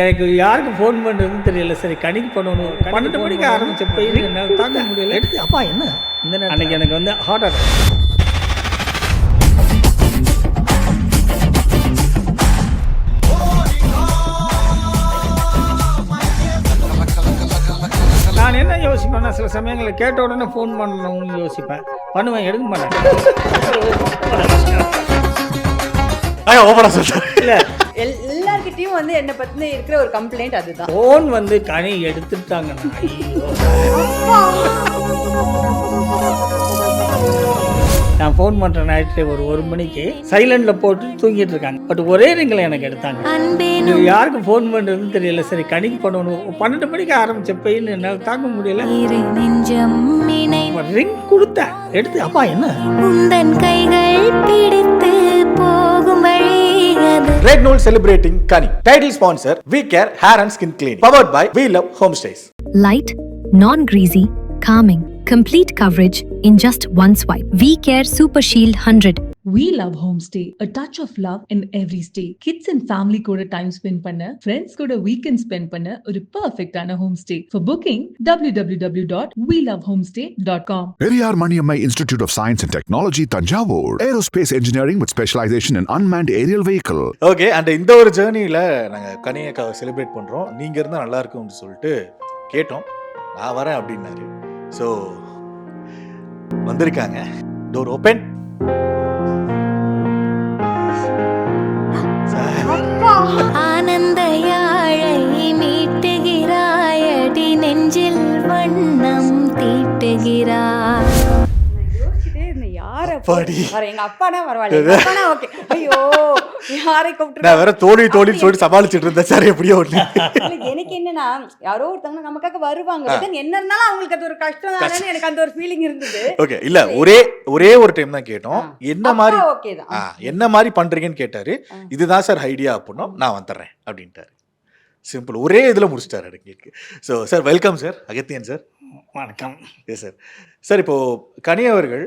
எனக்கு யாருக்கு ஃபோன் பண்ணுறதுன்னு தெரியல. சரி கணிக்கு பண்ணணும். 12 மணிக்கு ஆரம்பிச்ச பெயின் என்னால் தாங்க முடியல. எடுத்து அப்பா என்ன இந்த நேரம் அன்றைக்கி எனக்கு வந்து ஹார்ட் அட்டாக். நான் என்ன யோசிப்பேன்னா சில சமயங்களில் கேட்ட உடனே ஃபோன் பண்ணணும்னு யோசிப்பேன். பண்ணுவேன், எடுக்க மாட்டேன். இல்லை எல்லார்கிட்டயும் வந்து என்னை பத்தின இருக்கிற ஒரு கம்ப்ளைண்ட் அதுதான். ஃபோன் வந்து கனி எடுத்துட்டாங்கன்னா நான் ஃபோன் பண்ணுற நைட்டு ஒரு மணிக்கு சைலண்டில் போட்டு தூங்கிட்டு இருக்காங்க. பட் ஒரே ரிங்கில் எனக்கு எடுத்தாங்க. யாருக்கு ஃபோன் பண்ணுறதுன்னு தெரியல. சரி கணிக்கு பண்ணணும். 12 மணிக்கு ஆரம்பித்த பெயின் என்னால் தாங்க முடியல. ரிங் கொடுத்தேன், எடுத்து அப்பா என்ன கைகள் பிடித்து போகும் வழி. Red Nool celebrating Kani. Title sponsor We Care Hair and Skin Cleaning. Powered by We Love Homestays. Light, non-greasy, calming, complete coverage in just one swipe. We Care Super Shield 100. We Love Homestay. A touch of love in every stay. Kids and family கூட time spend பண்ண, friends கூட weekend spend பண்ண ஒரு perfect-ஆன homestay. For booking, www.welovehomestay.com. Periyar Maniammai Institute of Science and Technology, Tanjavur. Aerospace Engineering with specialization in unmanned aerial vehicle. Okay, and இந்த ஒரு ஜேர்னியில் நாங்கள் கனியக்காவை celebrate பண்ணுறோம். நீங்கள் இருந்தால் நல்லா இருக்கும்னு சொல்லிட்டு கேட்டோம். நான் வரேன் அப்படின்னாரு. ஸோ வந்திருக்காங்க. Door open. ஆனந்த யாழை மீட்டுகிறாயடி, நெஞ்சில் வண்ணம் தீட்டுகிறாய். எங்க அப்பானா பரவாயில்ல, ஓகே. ஐயோ யாரை கூப்பிட்டு நான் வேற தோழி சொல்லிட்டு சமாளிச்சுட்டு இருந்தேன் சார். எப்படியோ ஒண்ணு எனக்கு என்னன்னா யாரோ ஒருத்தவங்க நமக்காக வருவாங்க. என்ன இருந்தாலும் அவங்களுக்கு அது ஒரு கஷ்டம் தானே. எனக்கு அந்த ஒரு ஃபீலிங் இருந்தது. ஓகே, இல்ல ஒரே ஒரு டைம் தான் கேட்டோம். என்ன மாதிரி என்ன மாதிரி பண்றீங்கன்னு கேட்டாரு. இதுதான் சார் ஐடியா அப்படின்னா நான் வந்துடுறேன் அப்படின்ட்டாரு. சிம்பிள், ஒரே இதில் முடிச்சிட்டாரு எனக்கு. So sir welcome sir. Agathiyan sir வணக்கம். Yes sir. சார் இப்போது கனி அவர்கள்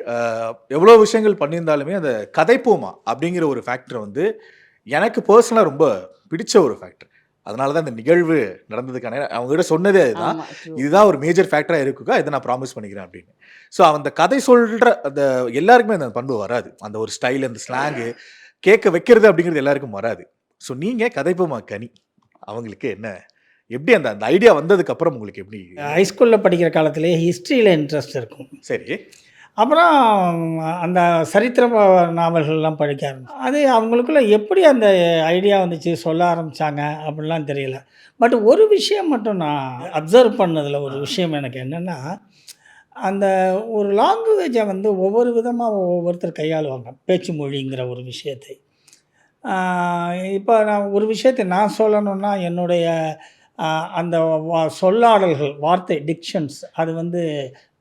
எவ்வளோ விஷயங்கள் பண்ணியிருந்தாலுமே அந்த கதைப்போமா அப்படிங்கிற ஒரு ஃபேக்டரை வந்து எனக்கு பர்சனலாக ரொம்ப பிடிச்ச ஒரு ஃபேக்டர். அதனால தான் இந்த நிகழ்வு நடந்ததுக்கான அவங்ககிட்ட சொன்னதே அதுதான். இதுதான் ஒரு மேஜர் ஃபேக்டராக இருக்குக்கா, இதை நான் ப்ராமிஸ் பண்ணிக்கிறேன் அப்படின்னு. ஸோ அந்த கதை சொல்கிற அந்த எல்லாருக்குமே அந்த பண்பு வராது. அந்த ஒரு ஸ்டைல், அந்த ஸ்லாங்கு கேட்க வைக்கிறது அப்படிங்கிறது எல்லாருக்கும் வராது. ஸோ நீங்கள் கதைப்போமா கனி அவங்களுக்கு என்ன, எப்படி அந்த அந்த ஐடியா வந்ததுக்கு அப்புறம் உங்களுக்கு எப்படி? ஹைஸ்கூலில் படிக்கிற காலத்திலேயே ஹிஸ்ட்ரியில் இன்ட்ரெஸ்ட் இருக்கும். சரி. அப்புறம் அந்த சரித்திர நாவல்கள்லாம் படிக்க ஆரம்பிச்சு. அது அவங்களுக்குள்ள எப்படி அந்த ஐடியா வந்துச்சு, சொல்ல ஆரம்பித்தாங்க அப்படின்லாம் தெரியல. பட் ஒரு விஷயம் மட்டும் நான் அப்சர்வ் பண்ணதில் ஒரு விஷயம் எனக்கு என்னென்னா, அந்த ஒரு லாங்குவேஜை வந்து ஒவ்வொரு விதமாக ஒவ்வொருத்தர் கையாளுவாங்க. பேச்சு மொழிங்கிற ஒரு விஷயத்தை. இப்போ நான் ஒரு விஷயத்தை நான் சொல்லணுன்னா என்னுடைய அந்த சொல்லாடல்கள், வார்த்தை டிக்ஷன்ஸ் அது வந்து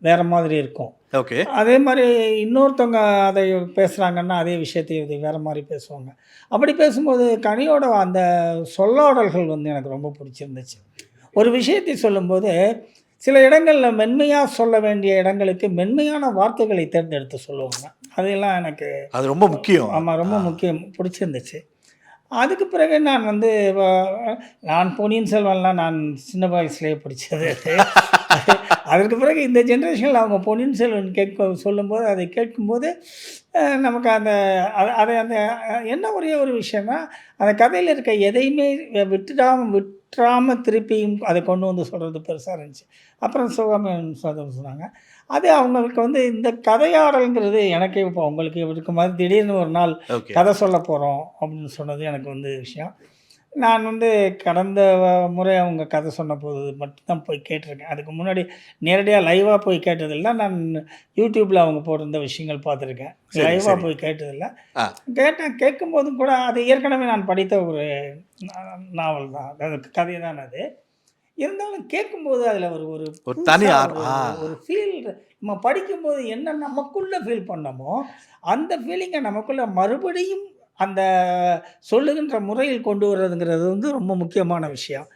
வேறு மாதிரி இருக்கும். ஓகே. அதே மாதிரி இன்னொருத்தவங்க அதை பேசுகிறாங்கன்னா அதே விஷயத்தை இது வேறு மாதிரி பேசுவாங்க. அப்படி பேசும்போது கனியோட அந்த சொல்லாடல்கள் வந்து எனக்கு ரொம்ப பிடிச்சிருந்துச்சு. ஒரு விஷயத்தை சொல்லும்போது சில இடங்களில் மென்மையாக சொல்ல வேண்டிய இடங்களுக்கு மென்மையான வார்த்தைகளை தேர்ந்தெடுத்து சொல்லுவாங்க. அதெல்லாம் எனக்கு அது ரொம்ப முக்கியம். ஆமாம், ரொம்ப முக்கியம், பிடிச்சிருந்துச்சு. அதுக்கு பிறகு நான் வந்து பொன்னியின் செல்வன்லாம் நான் சின்ன வயசுலேயே பிடிச்சது. அதற்கு பிறகு இந்த ஜென்ரேஷனில் அவங்க பொன்னியின் செல்வன் சொல்லும்போது அதை கேட்கும்போது நமக்கு அந்த அந்த என்ன ஒரே ஒரு விஷயம்னா, அந்த கதையில் இருக்க எதையுமே விட்டுறாமல் திருப்பியும் அதை கொண்டு வந்து சொல்கிறது பெருசாக இருந்துச்சு. அப்புறம் சுகமன் சொன்னாங்க. அது அவங்களுக்கு வந்து இந்த கதையாடல்ங்கிறது எனக்கே இப்போ உங்களுக்கு இருக்க மாதிரி திடீர்னு ஒரு நாள் கதை சொல்ல போகிறோம் அப்படின்னு சொன்னது எனக்கு வந்து விஷயம். நான் வந்து கடந்த முறை அவங்க கதை சொன்ன போது மட்டும்தான் போய் கேட்டிருக்கேன். அதுக்கு முன்னாடி நேரடியாக லைவாக போய் கேட்டதில்லை. நான் யூடியூப்பில் அவங்க போட்டிருந்த விஷயங்கள் பார்த்துருக்கேன். லைவாக போய் கேட்டதில்லை. கேட்கும்போதும் கூட அது ஏற்கனவே நான் படித்த ஒரு நாவல் தான், அது கதை தான். அது இருந்தாலும் கேட்கும்போது அதில் ஒரு தனி ஒரு ஃபீல் நம்ம படிக்கும்போது என்ன நமக்குள்ளே ஃபீல் பண்ணமோ அந்த ஃபீலிங்கை நமக்குள்ளே மறுபடியும் அந்த சொல்லுகின்ற முறையில் கொண்டு வர்றதுங்கிறது வந்து ரொம்ப முக்கியமான விஷயம்.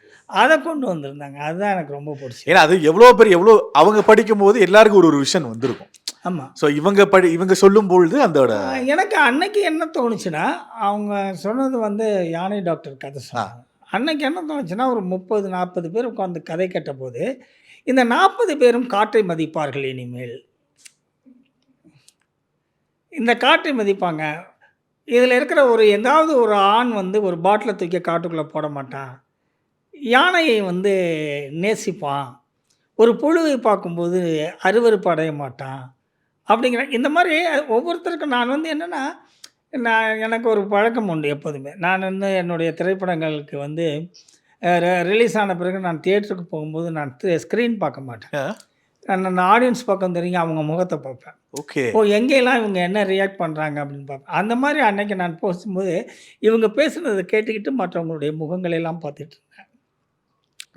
அதை கொண்டு வந்திருந்தாங்க. அதுதான் எனக்கு ரொம்ப பிடிச்சி. ஏன்னா அது எவ்வளோ அவங்க படிக்கும்போது எல்லாருக்கும் ஒரு விஷயம் வந்திருக்கும். ஆமாம். ஸோ இவங்க சொல்லும் பொழுது அதோட எனக்கு அன்னைக்கு என்ன தோணுச்சுன்னா, அவங்க சொன்னது வந்து யானை டாக்டர் கதை சொன்னாங்க. அன்னைக்கு என்ன தோணுச்சுன்னா, ஒரு 30-40 பேர் உட்காந்து கதை கேட்டபோது, இந்த 40 பேரும் காற்றை மதிப்பார்கள் இனிமேல். இந்த காற்றை மதிப்பாங்க. இதில இருக்கிற ஏதாவது ஒரு ஆண் வந்து ஒரு பாட்டில தூக்கி காட்டுக்குள்ள போட மாட்டான். யானையை வந்து நேசிப்பான். ஒரு புழுவை பார்க்கும்போது அருவருப்பு அடைய மாட்டான். அப்படிங்கிற இந்த மாரி ஒவ்வொருத்தருக்கும் நான் வந்து என்னன்னா, எனக்கு ஒரு பழக்கம் உண்டு எப்போதுமே. நான் வந்து என்னுடைய திரைப்படங்களுக்கு வந்து ரிலீஸ் ஆன பிறகு நான் தியேட்டருக்கு போகும்போது நான் ஸ்க்ரீன் பார்க்க மாட்டேன். நான் ஆடியன்ஸ் பக்கம் திரும்பி அவங்க முகத்த பார்ப்பேன். ஓகே. எங்கேலாம் இவங்க என்ன ரியாக்ட் பண்ணுறாங்க அப்படின்னு பார்ப்பேன். அந்த மாதிரி அன்னைக்கு நான் பேசும்போது, இவங்க பேசுனத கேட்டுக்கிட்டு மற்றவங்களுடைய முகங்களெல்லாம் பார்த்துட்டு இருந்தேன்.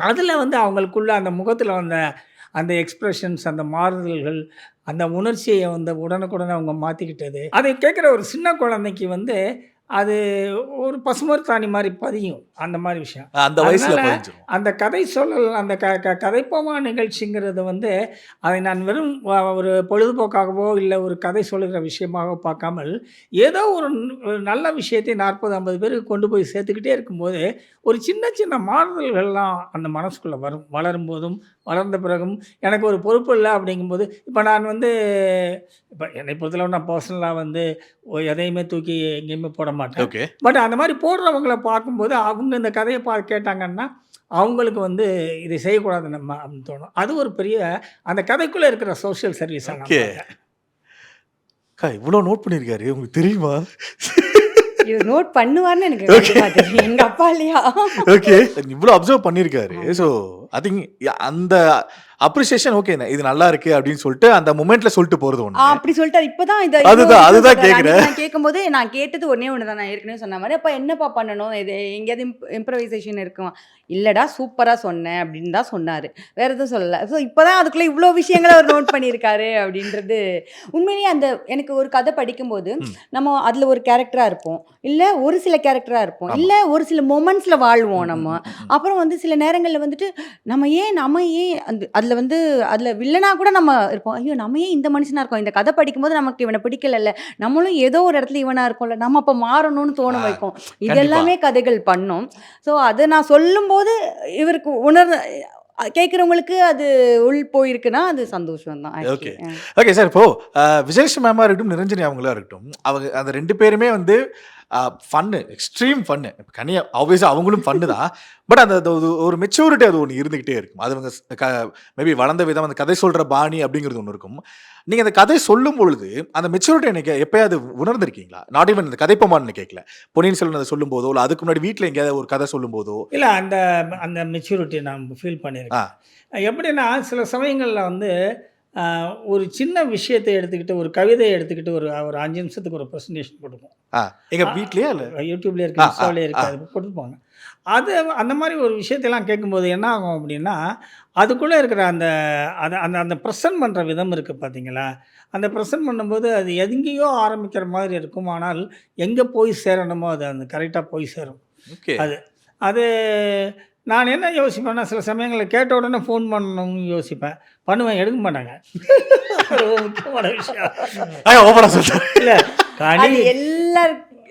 அதில வந்து அவங்களுக்குள்ள அந்த முகத்தில வந்த அந்த எக்ஸ்பிரஷன்ஸ், அந்த மாறுதல்கள், அந்த உணர்ச்சிய வந்து உடனுக்குடனே அவங்க மாத்திக்கிட்டது. அதை கேட்குற ஒரு சின்ன குழந்தைக்கு வந்து அது ஒரு பசுமரத்தாணி மாரி பதியும். அந்த மாரி விஷயம். அந்த வயசுல அதனால பதிஞ்சிரும். அந்த கதை சொல்லல் அந்த கதைப்போமா நிகழ்ச்சிங்கிறது வந்து, அதை நான் வெறும் ஒரு பொழுதுபோக்காகவோ, இல்ல ஒரு கதை சொல்லுகிற விஷயமாகவோ பார்க்காமல், ஏதோ ஒரு நல்ல விஷயத்தை 40, 50 பேருக்கு கொண்டு போய் சேர்த்துக்கிட்டே இருக்கும்போது, ஒரு சின்ன சின்ன மாறுதல்கள்லாம் அந்த மனசுக்குள்ள வரும். வளரும்போதும், வளர்ந்த பிறகும் எனக்கு ஒரு பொறுப்பு இல்ல அப்படிங்கும்போது, இப்ப நான் வந்து இப்ப என்னை பொறுத்தளவு நான் பர்சனலா வந்து எதையுமே தூக்கி எங்கேயுமே போட மாட்டேன். ஓகே. பட் அந்த மாரி போடுறவங்கள பார்க்கும்போது, அவங்க இந்த கதைய கேட்டாங்கன்னா, அவங்களுக்கு வந்து இதை செய்யக்கூடாது நம்ம அப்படின்னு தோணும். அது ஒரு பெரிய அந்த கதைக்குள்ள இருக்கிற சோசியல் சர்வீஸா நான் ஓகே. பார்க்குறேன். அக்கா இவ்ளோ நோட் பண்ணியிருக்காரு. உங்களுக்கு தெரியுமா? இவர் நோட் பண்ணுவார்ன்னு எனக்கு கண்டிப்பா தெரியும். எங்க அப்பா இல்லையா? ஓகே. இவ்ளோ அப்சர்வ் பண்ணியிருக்காரு. ஸோ ஐ திங்க் அந்த அப்ரிசியேஷன் ஓகே. இது நல்லா இருக்கு அப்படின்னு சொல்லிட்டு அந்த மொமெண்ட்ல சொல்லிட்டு போறது ஒண்ணு. அப்படி சொல்லிட்டாரு. இப்பதான் அதுதான் கேக்குறேன். நான் கேட்கும்போது நான் கேட்டது ஒண்ணே ஒண்ணுதான். நான் ஏற்கனவே சொன்ன மாதிரி, அப்ப என்னப்பா பண்ணணும், இது எங்கேயாவது இம்ப்ரவைசேஷன் இருக்குமா? இல்லடா சூப்பரா சொன்னேன் அப்படின்னு தான் சொன்னாரு. வேற எதுவும் சொல்லல. ஸோ இப்பதான் அதுக்குள்ள இவ்வளோ விஷயங்களை அவர் நோட் பண்ணியிருக்காரு அப்படின்றது உண்மையிலேயே. அந்த எனக்கு ஒரு கதை படிக்கும்போது நம்ம அதுல ஒரு கேரக்டரா இருப்போம், இல்ல ஒரு சில கேரக்டரா இருப்போம், இல்ல ஒரு சில மொமெண்ட்ஸ்ல வாழ்வோம் நம்ம. அப்புறம் வந்து சில நேரங்கள்ல வந்துட்டு நம்ம ஏன் அந்த அதுல வந்து அதுல வில்லனா கூட நம்ம இருப்போம். ஐயோ நம்ம ஏன் இந்த மனுஷனா இருக்கோம், இந்த கதை படிக்கும்போது நமக்கு இவனை பிடிக்கல, நம்மளும் ஏதோ ஒரு இடத்துல இவனா இருக்கோம்ல, நம்ம அப்ப மாறணும்னு தோண வைக்கும். இதெல்லாமே கதைகள் பண்ணோம். ஸோ அதை நான் சொல்லும்போது இவருக்கு கேட்குறவங்களுக்கு அது உள் போயிருக்குன்னா அது சந்தோஷம் தான். ஓகே. Okay sir. இப்போ விஜயலட்சுமி மேமா இருக்கட்டும், நிரஞ்சனி அவங்களா இருக்கட்டும், அவங்க அந்த 2 பேருமே வந்து ஃபன்னு, எக்ஸ்ட்ரீம் ஃபன்னு. கனியா ஆப்வியஸா அவங்களும் ஃபன்னு தான். பட் அந்த ஒரு மெச்சூரிட்டி அது ஒன்று இருந்துகிட்டே இருக்கும். அது அவங்க மேபி வளர்ந்த விதம், அந்த கதை சொல்ற பாணி அப்படிங்கிறது ஒன்று இருக்கும். நீங்க அந்த கதை சொல்லும் பொழுது அந்த மெச்சூரிட்டி எனக்கு எப்பயாவது உணர்ந்திருக்கீங்களா? நாட் ஈவன் இந்த கதைப்பமான்னு கேட்கல. பொன்னியின் செல்வன் அதை சொல்லும் போதோ, இல்லை அதுக்கு முன்னாடி வீட்டில் எங்கேயாவது ஒரு கதை சொல்லும் போதோ? இல்ல அந்த அந்த மெச்சூரிட்டி நான் ஃபீல் பண்ணியிருக்கேன். எப்படின்னா சில சமயங்கள்ல வந்து ஒரு சின்ன விஷயத்தை எடுத்துக்கிட்டு, ஒரு கவிதையை எடுத்துக்கிட்டு ஒரு 5 நிமிஷத்துக்கு ஒரு ப்ரெசன்டேஷன் போட்டுப்போம். எங்க வீட்லயே இல்ல யூடியூப்லேயே இருக்கு, இன்ஸ்டாவிலே இருக்கு, அது போட்டுருப்பாங்க. அது அந்த மாதிரி ஒரு விஷயத்தெல்லாம் கேட்கும்போது என்ன ஆகும் அப்படின்னா, அதுக்குள்ளே இருக்கிற அந்த அந்த அந்த ப்ரெசன்ட் பண்ணுற விதம் இருக்குது பார்த்தீங்களா? அந்த ப்ரெசன்ட் பண்ணும்போது அது எங்கேயோ ஆரம்பிக்கிற மாதிரி இருக்கும். ஆனால் எங்கே போய் சேரணுமோ அது அந்த கரெக்டாக போய் சேரும். ஓகே. அது நான் என்ன யோசிப்பேன்னா, சில சமயங்களில் கேட்ட உடனே ஃபோன் பண்ணணும்னு யோசிப்பேன். பண்ணுவேன், எடுக்க மாட்டாங்க. ஒரு முக்கியமான விஷயம். ஓப்பனா சொல்றேன். இல்லை கனி அது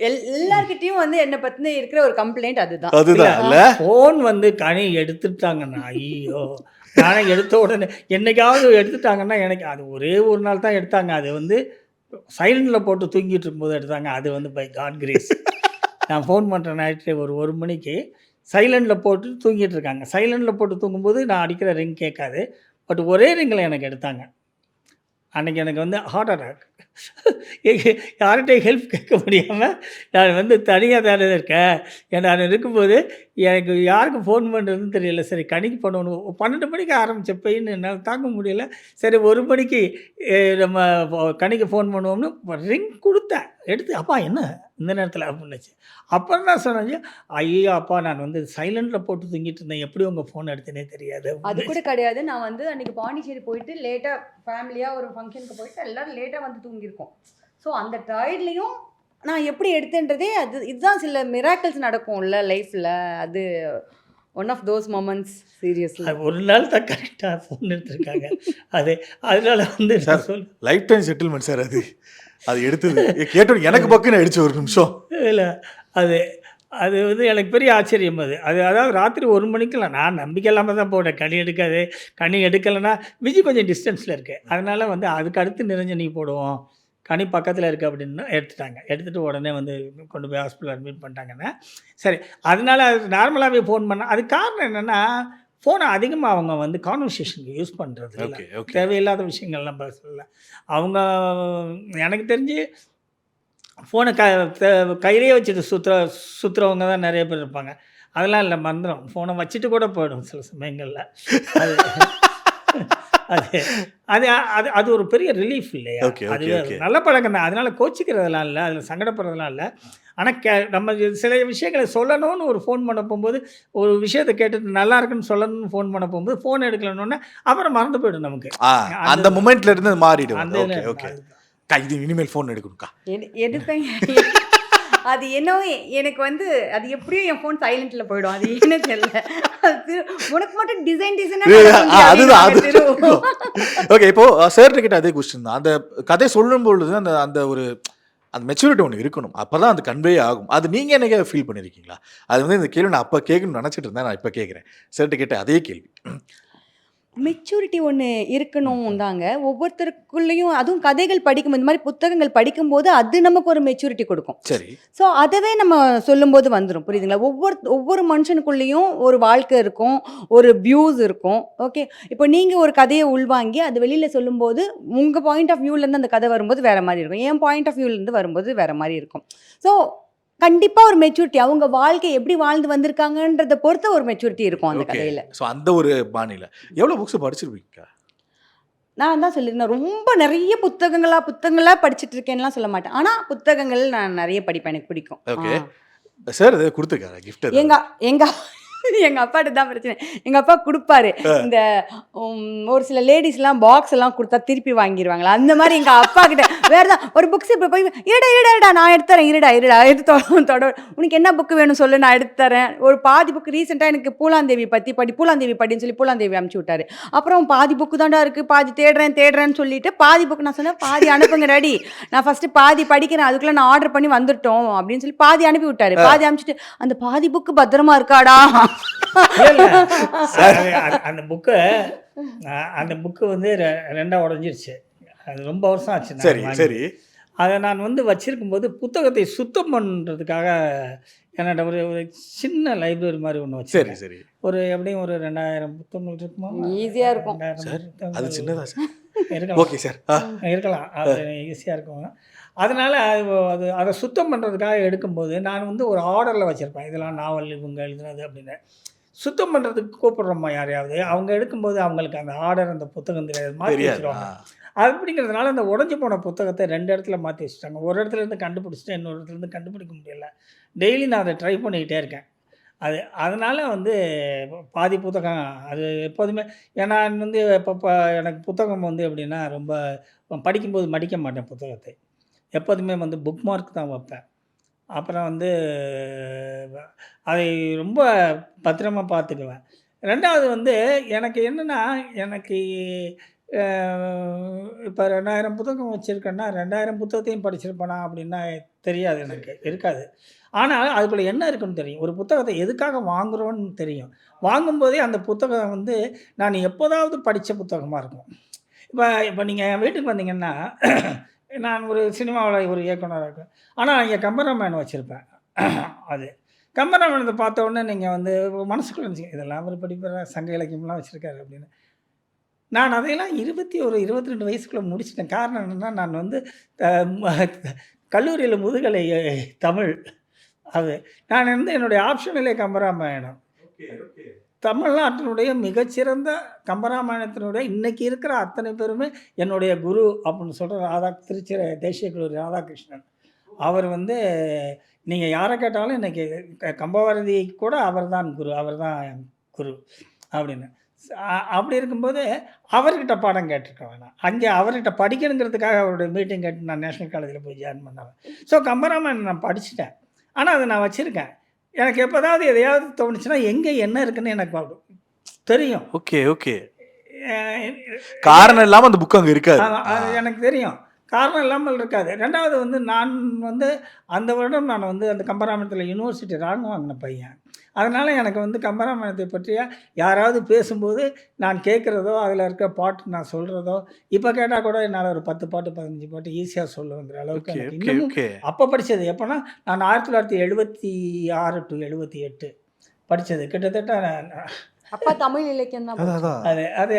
எல்லார்கிட்டயும் வந்து என்ன பத்தின இருக்கிற ஒரு கம்ப்ளைண்ட் அதுதான். அதுதான் ஃபோன் வந்து கனி எடுத்துட்டாங்கன்னா, ஐயோ! நானே எடுத்த உடனே என்னைக்காவது எடுத்துட்டாங்கன்னா, எனக்கு அது ஒரே ஒரு நாள் தான் எடுத்தாங்க. அது வந்து சைலண்டில் போட்டு தூங்கிட்டு இருக்கும்போது எடுத்தாங்க. அது வந்து பை காட் கிரேஸ். நான் ஃபோன் பண்ணுற நைட்டு ஒரு 1 மணிக்கு சைலண்டில் போட்டு தூங்கிட்டு இருக்காங்க. சைலண்டில் போட்டு தூங்கும்போது நான் அடிக்கிற ரிங் கேட்காது. பட் ஒரே ரிங்கில் எனக்கு எடுத்தாங்க. அன்றைக்கி எனக்கு வந்து ஹார்ட் அட்டாக். யார்கிட்டையும் ஹெல்ப் கேட்க முடியாமல் நான் வந்து தனியாக தானே இருக்கேன். நான் இருக்கும்போது எனக்கு யாருக்கு ஃபோன் பண்ணுறதுன்னு தெரியல. சரி கனிக்கு பண்ணணும். 12 மணிக்கு ஆரம்பித்த பெயின் என்னால் தாங்க முடியல. சரி 1 மணிக்கு நம்ம கனிக்கு ஃபோன் பண்ணுவோம்னு ரிங் கொடுத்தேன். எடுத்து அப்பா என்ன இந்த நேரத்தில் அப்படின்னுச்சு. அப்புறம் தான் சொன்னேன், ஐயோ அப்பா நான் வந்து சைலண்டில் போட்டு தூங்கிட்டு இருந்தேன், எப்படி உங்கள் ஃபோன் எடுத்துனே தெரியாது. அது கூட கிடையாது. நான் வந்து அன்றைக்கி பாண்டிச்சேரி போயிட்டு லேட்டாக ஃபேமிலியாக ஒரு ஃபங்க்ஷனுக்கு போயிட்டு எல்லோரும் லேட்டாக வந்து தூங்கியிருக்கோம். ஸோ அந்த டயர்ட்லேயும் நான் எப்படி எடுத்தேன்றதே இதுதான் சில மிராக்கிள்ஸ் நடக்கும்ல லைஃப்பில். அது one of those moments. Seriously ஒரு நாள் தான் கரெக்டாக ஃபோன் எடுத்திருக்காங்க. அதனால வந்து லைஃப் டைம் செட்டில்மெண்ட் சார். அது எடுத்தது கேட்டோம் எனக்கு பக்குன்னு ஆயிடுச்சு ஒரு நிமிஷம். இல்லை அது அது வந்து எனக்கு பெரிய ஆச்சரியம் அது. அதாவது ராத்திரி 1 மணிக்கெல்லாம் நான் நம்பிக்கை இல்லாம தான் போனேன். கனி எடுக்காது. கனி எடுக்கலைன்னா விஜி கொஞ்சம் டிஸ்டன்ஸில் இருக்கு. அதனால வந்து அதுக்கு அடுத்து நிரஞ்சனி போடுவோம். கனி பக்கத்தில் இருக்குது அப்படின்னு எடுத்துட்டாங்க. எடுத்துகிட்டு உடனே வந்து கொண்டு போய் ஹாஸ்பிட்டல் அட்மிட் பண்ணிட்டாங்கன்னா, சரி அதனால அது நார்மலாகவே ஃபோன் பண்ணேன். அதுக்கு காரணம் என்னென்னா, ஃபோனை அதிகமாக அவங்க வந்து கான்வர்சேஷனுக்கு யூஸ் பண்ணுறது இல்லை. ஓகே ஓகே தேவையில்லாத விஷயங்கள்லாம் பேசல. அவங்க எனக்கு தெரிஞ்சு ஃபோனை கையிலேயே வச்சுட்டு சுற்றுறவங்க தான் நிறைய பேர் இருப்பாங்க. அதெல்லாம் இல்லை, மறந்துடும். ஃபோனை வச்சுட்டு கூட போயிடும் சில சமயங்களில். அது அது அது அது அது ஒரு பெரிய ரிலீஃப் இல்லையா? ஓகே ஓகே அதுவே ஓகே நல்ல பழக்கம் தான். அதனால கோச்சிக்கிறதெல்லாம் இல்லை, அதில் சங்கடப்படுறதெல்லாம் இல்லை. ஆனால் நம்ம சில விஷயங்களை சொல்லணும்னு ஒரு ஃபோன் பண்ண போகும்போது, ஒரு விஷயத்தை கேட்டுட்டு நல்லா இருக்குன்னு சொல்லணும்னு ஃபோன் பண்ண போகும்போது, ஃபோன் எடுக்கலன்னொன்னே அப்புறம் மறந்து போயிடும் நமக்கு. அந்த மொமெண்ட்ல இருந்து மாறிடும். அந்த ஓகே ஓகே இது இனிமேல் ஃபோன் எடுக்கணும்க்கா. எடுப்பேன். அது என்னவோ எனக்கு வந்து அது எப்படியும் என் ஃபோன் சைலண்ட்ல போயிடும். அது என்ன தெரியல. அது உனக்கு மட்டும் டிசைன் அதுதான் ஓகே. இப்போ சார் கிட்ட அதே கொஸ்டின் தான். அந்த கதை சொல்லும் பொழுது அந்த அந்த ஒரு அந்த மெச்சூரிட்டி ஒன்று இருக்கணும். அப்பதான் அது கன்வே ஆகும். அது நீங்க என்னைக்கா ஃபீல் பண்ணிருக்கீங்களா? அது வந்து இந்த கேள்வி நான் அப்ப கேட்கணும்னு நினைச்சிட்டு இருந்தேன். நான் இப்ப கேட்கிறேன். சார் கிட்ட அதே கேள்வி. மெச்சூரிட்டி ஒன்று இருக்கணும் தாங்க. ஒவ்வொருத்தருக்குள்ளேயும் அதுவும் கதைகள் படிக்கும் இந்த மாதிரி புத்தகங்கள் படிக்கும்போது அது நமக்கு ஒரு மெச்சூரிட்டி கொடுக்கும். சரி. ஸோ அதவே நம்ம சொல்லும்போது வந்துடும். புரியுதுங்களா? ஒவ்வொரு மனுஷனுக்குள்ளேயும் ஒரு வாழ்க்கை இருக்கும், ஒரு வியூஸ் இருக்கும். ஓகே, இப்போ நீங்கள் ஒரு கதையை உள்வாங்கி அது வெளியில் சொல்லும்போது உங்கள் பாயிண்ட் ஆஃப் வியூலேருந்து அந்த கதை வரும்போது வேறு மாதிரி இருக்கும். என் பாயிண்ட் ஆஃப் வியூலேருந்து வரும்போது வேறு மாதிரி இருக்கும். ஸோ கண்டிப்பாக ஒரு மெச்சூரிட்டி அவங்க வாழ்க்கை எப்படி வாழ்ந்து வந்திருக்காங்கன்றதை பொறுத்த ஒரு மெச்சூரிட்டி இருக்கும் அந்த கதையில். ஸோ அந்த ஒரு பாணியில் எவ்வளோ புக்ஸ் படிச்சிருப்பீங்க? நான் தான் சொல்லியிருந்தேன், ரொம்ப நிறைய புத்தகங்களாக படிச்சுட்டு இருக்கேன்லாம் சொல்ல மாட்டேன். ஆனால் புத்தகங்கள் நான் நிறைய படிப்பேன், எனக்கு பிடிக்கும். ஓகே சார் இதை கொடுத்துருக்காரு கிஃப்ட். எங்கள் அப்பாட்ட தான் பிரச்சனை. எங்கள் அப்பா கொடுப்பாரு. இந்த ஒரு சில லேடிஸ்லாம் பாக்ஸ் எல்லாம் கொடுத்தா திருப்பி வாங்கிடுவாங்களா, அந்த மாதிரி எங்கள் அப்பா கிட்ட வேறு தான் ஒரு புக்ஸ் இப்போ போய் இருடா நான் எடுத்துறேன், இருடா எடுத்து உனக்கு என்ன புக்கு வேணும் சொல்லு, நான் எடுத்து தரேன். ஒரு பாதி புக்கு ரீசெண்டாக எனக்கு பூலாந்தேவி பற்றி பூலாந்தேவி படின்னு சொல்லி பூலாந்தேவி அனுப்பிச்சி விட்டாரு. அப்புறம் பாதி புக்கு தாண்டா இருக்குது, பாதி தேடுறேன்னு சொல்லிட்டு பாதி புக்கு நான் சொன்னேன், பாதி அனுப்புங்க ரெடி, நான் ஃபஸ்ட்டு பாதி படிக்கிறேன், அதுக்குள்ளே நான் ஆர்டர் பண்ணி வந்துட்டோம் அப்படின்னு சொல்லி பாதி அனுப்பி விட்டாரு. பாதி அனுப்பிச்சிட்டு அந்த பாதி புக்கு பத்திரமா இருக்காடா. அந்த புக்கு வந்து ரெண்டாக உடஞ்சிருச்சு. அது ரொம்ப வருஷம் ஆச்சு. சரி சரி. அதை நான் வந்து வச்சிருக்கும்போது புத்தகத்தை சுத்தம் பண்ணுறதுக்காக என்னோட ஒரு சின்ன லைப்ரரி மாதிரி ஒன்று வச்சு. சரி சரி. ஒரு எப்படியும் ஒரு 2000 புத்தகங்கள் இருக்குமா? ஈஸியாக இருக்கும். அது சின்னதா சார்? இருக்கலாம். Okay sir. இருக்கலாம், அது ஈஸியாக இருக்கும். அதனால் அதை சுத்தம் பண்ணுறதுக்காக எடுக்கும்போது நான் வந்து ஒரு ஆர்டரில் வச்சுருப்பேன், இதெல்லாம் நாவல் இவங்க எழுதுனது அப்படின்னு. சுத்தம் பண்ணுறதுக்கு கூப்பிட்றோம்மா யாரையாவது, அவங்க எடுக்கும்போது அவங்களுக்கு அந்த ஆர்டர் அந்த புத்தகம் தெரியாது, மாற்றி வச்சுருவாங்க. அப்படிங்கிறதுனால அந்த உடஞ்சி போன புத்தகத்தை 2 இடத்துல மாற்றி வச்சுட்டாங்க. ஒரு இடத்துலேருந்து கண்டுபிடிச்சிட்டு இன்னொரு இடத்துலேருந்து கண்டுபிடிக்க முடியல. டெய்லி நான் அதை ட்ரை பண்ணிக்கிட்டே இருக்கேன். அதனால் வந்து பாதி புத்தகம் அது எப்போதுமே, ஏன்னா வந்து இப்போ எனக்கு புத்தகம் வந்து எப்படின்னா ரொம்ப படிக்கும்போது மடிக்க மாட்டேன் புத்தகத்தை. எப்போதுமே வந்து புக் மார்க் தான் வைப்பேன். அப்புறம் வந்து அதை ரொம்ப பத்திரமா பார்த்துக்குவேன். 2வது வந்து எனக்கு என்னென்னா, எனக்கு இப்போ 2000 புத்தகம் வச்சுருக்கேன்னா 2000 புத்தகத்தையும் படிச்சிருப்பேனா அப்படின்னா தெரியாது, எனக்கு இருக்காது. ஆனால் அதுக்குள்ளே என்ன இருக்குன்னு தெரியும். ஒரு புத்தகத்தை எதுக்காக வாங்குகிறோன்னு தெரியும். வாங்கும்போதே அந்த புத்தகம் வந்து நான் எப்போதாவது படித்த புத்தகமாக இருக்கும். இப்போ நீங்கள் என் வீட்டுக்கு வந்தீங்கன்னா, நான் ஒரு சினிமாவில் ஒரு இயக்குனராக இருக்கேன். ஆனால் இங்கே கம்பராமாயணம் வச்சுருப்பேன். அது கம்பராமாயணத்தை பார்த்த உடனே நீங்கள் வந்து மனசுக்குள்ள நினச்சிங்க, இதெல்லாம் அவர் படிப்பார், சங்க இலக்கியம்லாம் வச்சுருக்காரு அப்படின்னு. நான் அதையெல்லாம் 22 வயசுக்குள்ளே முடிச்சிட்டேன். காரணம் என்னென்னா, நான் வந்து கல்லூரியில் முதுகலை தமிழ். நான் வந்து என்னுடைய ஆப்ஷனிலே கம்பராமாயணம். தமிழ்நாட்டினுடைய மிகச்சிறந்த கம்பராமாயணத்தினுடைய இன்றைக்கி இருக்கிற அத்தனை பேருமே என்னுடைய குரு அப்படின்னு சொல்கிற திருச்சி தேசிய கல்லூரி ராதாகிருஷ்ணன். அவர் வந்து நீங்கள் யாரை கேட்டாலும் இன்றைக்கி கம்பபாரதி கூட அவர் தான் குரு அப்படின்னு. அப்படி இருக்கும்போது அவர்கிட்ட பாடம் கேட்டிருக்கேன். வேணாம் அங்கே அவர்கிட்ட படிக்கணுங்கிறதுக்காக அவருடைய மீட்டிங் கேட்டு நான் நேஷ்னல் காலேஜில் போய் ஜாயின் பண்ணேன். ஸோ கம்பராமாயணம் நான் படிச்சுட்டேன். ஆனால் அதை நான் வச்சுருக்கேன். எனக்கு எப்போதாவது எதையாவது தோணுச்சுன்னா எங்கே என்ன இருக்குன்னு எனக்கு தெரியும். Okay okay. காரணம் இல்லாமல் அந்த புக் அங்கே இருக்காது. அது எனக்கு தெரியும். காரணம் இல்லாமல் இருக்காது. 2வது வந்து நான் வந்து அந்த வருடம் நான் வந்து அந்த கம்பராமாயணத்தில யுனிவர்சிட்டி ரேங்க் வாங்கின பையன். அதனால எனக்கு வந்து கம்பராமாயணத்தை பற்றிய யாராவது பேசும்போது நான் கேட்குறதோ, அதில இருக்க பாட்டு நான் சொல்றதோ, இப்ப கேட்டா கூட என்னால ஒரு 10 பாட்டு, 15 பாட்டு ஈஸியா சொல்லுவேங்கிற அளவுக்கு ஓகே, எனக்கு ஓகே, இன்னமும் ஓகே. அப்ப படிச்சது எப்பன்னா, நான் 1976 டூ 78 படிச்சது. கிட்டத்தட்ட அப்பா தமிழ் இலக்கியம் தான் அதான், அதான். அது அது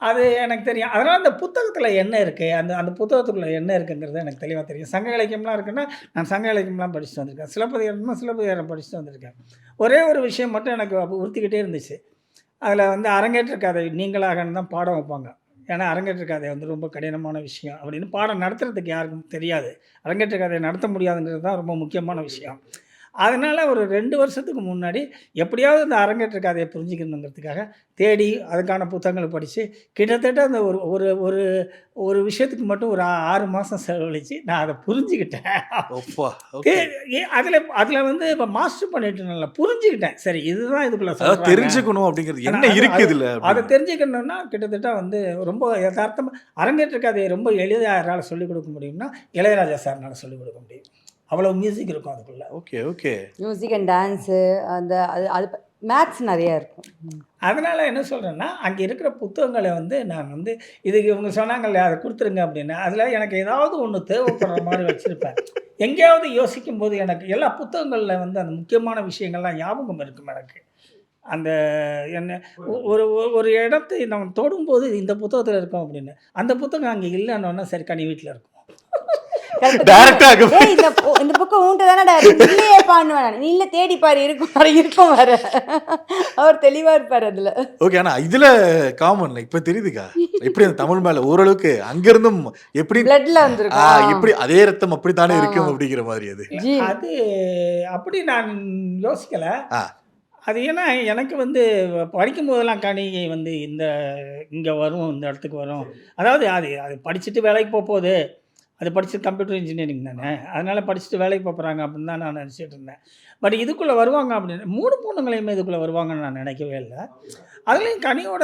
அது எனக்கு தெரியும். அதனால அந்த புத்தகத்தில என்ன இருக்கு? அந்த அந்த புத்தகத்துக்குள்ள என்ன இருக்குங்கிறது எனக்கு தெளிவா தெரியும். சங்க இலக்கியம்லாம் இருக்குன்னா, நான் சங்க இலக்கியம்லாம் படிச்சுட்டு வந்திருக்கேன். சிலப்பதிகாரம்னா சிலப்பதிகாரம் படிச்சுட்டு வந்திருக்கேன். ஒரே ஒரு விஷயம் மட்டும் எனக்கு அப்ப உறுத்திக்கிட்டே இருந்துச்சு. அதில வந்து அரங்கேற்ற கதை நீங்களாகன்னு தான் பாடம் வைப்பாங்க. ஏன்னா அரங்கேற்ற கதை வந்து ரொம்ப கடினமான விஷயம் அப்படின்னு பாடம் நடத்துறதுக்கு யாருக்கும் தெரியாது. அரங்கேற்ற கதையை நடத்த முடியாதுங்கிறது தான் ரொம்ப முக்கியமான விஷயம். அதனால ஒரு 2 வருஷத்துக்கு முன்னாடி எப்படியாவது இந்த அரங்கேற்ற கதையை புரிஞ்சுக்கணுங்கிறதுக்காக தேடி அதுக்கான புத்தகங்கள படிச்சு, கிட்டத்தட்ட அந்த ஒரு ஒரு ஒரு ஒரு விஷயத்துக்கு மட்டும் ஒரு 6 மாசம் செலவழிச்சு நான் அத புரிஞ்சுக்கிட்டேன். அப்பா! தே ஓகே. அதில வந்து இப்ப மாஸ்டர் பண்ணிட்டேன்ல புரிஞ்சுக்கிட்டேன். சரி இதுதான் இதுக்குள்ள அதாவது சொல்றாங்க. தெரிஞ்சுக்கணும் அப்படிங்கிறது ஆனா என்ன அது இருக்கு அது இதுல அத அப்படின்னு. தெரிஞ்சுக்கணும்னா கிட்டத்தட்ட வந்து ரொம்ப எதார்த்தமா அரங்கேற்ற கதையை ரொம்ப எளிதா யாரால சொல்லிக் கொடுக்க முடியும்னா, இளையராஜா சார்னால சொல்லிக் கொடுக்க முடியும். அவ்வளவு மியூசிக் இருக்கும் அதுக்குள்ள. Okay, okay. Music and dance அந்த அது அது மேத்ஸ் நெறைய இருக்கும். அதனால என்ன சொல்றேன்னா, அங்க இருக்கிற புத்தகங்கள வந்து நான் வந்து இதுக்கு இவங்க சொன்னாங்க இல்லையா, அத குடுத்துருங்க அப்படின்னு. அதில எனக்கு ஏதாவது ஒண்ணு தேவைப்படுற மாரி வச்சிருப்பேன். எங்கேயாவது யோசிக்கும்போது எனக்கு எல்லா புத்தகங்கள்ல வந்து அந்த முக்கியமான விஷயங்கள்லாம் ஞாபகம் இருக்கும் எனக்கு. அந்த என்ன ஒரு ஒரு இடத்தை நம்ம தொடும்போது இந்த புத்தகத்தில இருக்கும் அப்படின்னு. அந்த புத்தகம் அங்க இல்லன்னோன சரி கனி வீட்ல இருக்கும். கரெக்ட் டைரக்ட்டா அங்க ஏய் இந்த புக்கம் உன்ட்ட தானடா இருக்கு. இல்லையேப்பான்னுவேன் நானு. நீ இல்ல தேடி பாரு இருக்கும் வேற. அவர் தெளிவா இருப்பாரு அதுல. ஓகே. ஆனா இதுல காமன்ல இப்ப தெரியுதுக்கா. எப்படி அந்த தமிழ் மேல ஓரளவுக்கு அங்க இருந்தும் எப்படி பிளட்ல வந்திருக்கும். எப்படி அதே ரத்தம் அப்படித்தானே இருக்கும் ஆமா. அப்படிங்கிற மாதிரி அது. ஜி அது அப்படி நான் யோசிக்கல. ஆ. அது ஏன்னா எனக்கு வந்து படிக்கும்போதெல்லாம் கனி வந்து இங்க வரும், இந்த இடத்துக்கு வரும். அதாவது அது அது படிச்சுட்டு வேலைக்கு போப்போது. அது படிச்சது கம்ப்யூட்டர் இன்ஜினியரிங் தானே. அதனால படிச்சுட்டு வேலைக்கு போப்போறாங்க அப்படின்னு தான் நான் நினச்சிட்டு இருந்தேன். பட் இதுக்குள்ள வருவாங்க அப்படின்னு 3 பொண்ணுங்களையுமே இதுக்குள்ள வருவாங்கன்னு நான் நினைக்கவே இல்ல. அதுலயும் கனியோட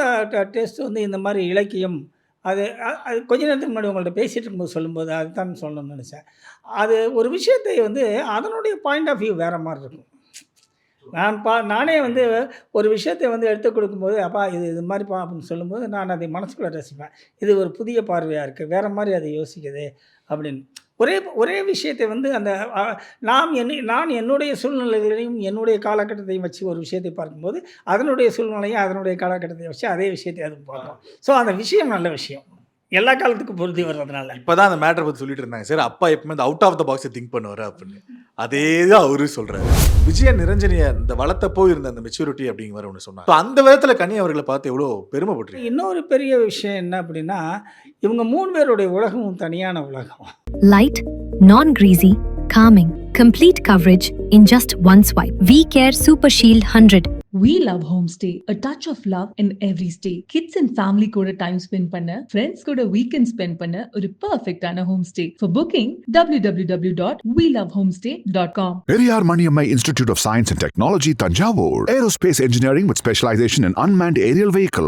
டேஸ்ட் வந்து இந்த மாரி இலக்கியம் அது அது கொஞ்ச நேரத்துக்கு முன்னாடி உங்கள்ட்ட பேசிட்டு இருக்கும்போது சொல்லும்போது அதுதான் சொல்லணும்னு நினச்சேன். அது ஒரு விஷயத்தை வந்து அதனுடைய பாயிண்ட் ஆஃப் வியூ வேற மாரி இருக்கும். நானே வந்து ஒரு விஷயத்தை வந்து எடுத்துக் கொடுக்கும்போது, "அப்பா இது மாரிப்பா" அப்படின்னு சொல்லும்போது, நான் அதை மனசுக்குள்ள ரசிப்பேன். இது ஒரு புதிய பார்வையா இருக்கு. வேற மாரி அது யோசிக்குது அப்படின்னு. ஒரே விஷயத்தை வந்து அந்த நான் என்னுடைய சூழ்நிலைகளையும், என்னுடைய காலகட்டத்தையும் வச்சு ஒரு விஷயத்தை பார்க்கும்போது, அதனுடைய சூழ்நிலையும், அதனுடைய காலகட்டத்தையும் வச்சு அதே விஷயத்தை அதுவும் பார்க்கும். ஸோ அந்த விஷயம் நல்ல விஷயம். எல்லா காலத்துக்கும் பொருந்தி வர்றதுனால. இப்பதான் அந்த மேட்டர் பத்தி சொல்லிட்டு இருந்தாங்க. சரி அப்பா எப்பவுமே இந்த அவுட் ஆஃப் த பாக்ஸை திங்க் பண்ணுவாரு அப்படின்னு. அதே தான் அவரு சொல்றாரு. விஜயன் நிரஞ்சனிய இந்த வளர்த்தப்போ இருந்த அந்த மெச்சூரிட்டி அப்படிங்கிற மாதிரி ஒன்று சொன்னாங்க. அந்த விதத்துல கனி அவர்களை பார்த்து எவ்வளோ பெருமைப்பட்டிருக்கீங்க. இன்னொரு பெரிய விஷயம் என்ன அப்படின்னா, இவங்க 3 பேருடைய உலகமும் தனியான உலகம். Light, non-greasy, calming, complete coverage in just one swipe. We Care Super Shield 100. We love homestay. A touch of love in every stay. Kids and family கூட time spend பண்ண, friends கூட weekend spend பண்ண ஒரு perfect-ஆன homestay. For booking, www.welovehomestay.com. Periyar Maniammai Institute of Science and Technology, Tanjavur. Aerospace engineering with specialization in unmanned aerial vehicle.